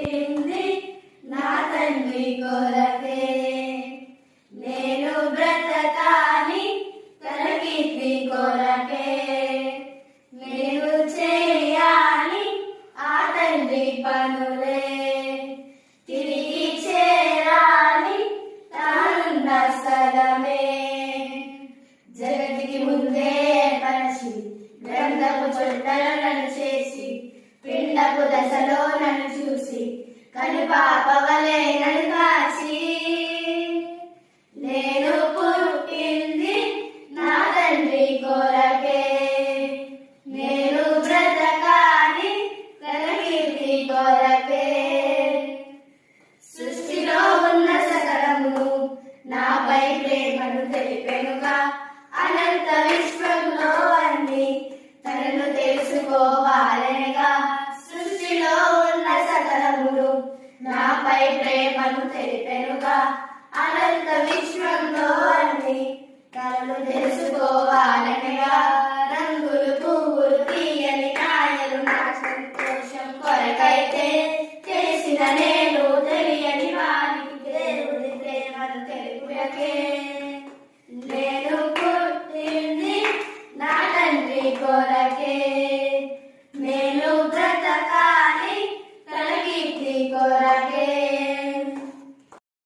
పుట్టింది నా తండ్రి కొరకే. నేను బ్రతకాలి తన కీర్తి కొరకే. నేను చేయాలి ఆ తండ్రి పనులే. తిరిగి చేరాలి తానున్న స్థలమే. జగతికి ముందే పరిచి గ్రంథపు చుట్టలో నన్ను చేసి పిండపు దశలో నన్ను చూసి కనుపాపవలే నన్ను కాచి. నేను పుట్టింది నా తండ్రి కొరకే. నేను బ్రతకాలి తన కీర్తి కొరకే. సృష్టిలో ఉన్న సకలమును నాపై ప్రేమను తెలిపెనుగా. అనంత విశ్వంలో అన్ని తనను తెలుసుకోవాలనగా. సృష్టిలో ఉన్న సకలమును నాపై ప్రేమను తెలిపెనుగా. అనంత విశ్వంలో అన్ని తనను తెలుసుకోవాలనగా. రంగులు పువ్వులు తీయని కాయలు నా సంతోషం కొరకైతే చేసిన నేను తెలియని వారికి దేవుడి ప్రేమను తెలుపుటకే. నేను పుట్టింది నా తండ్రి కొరకే.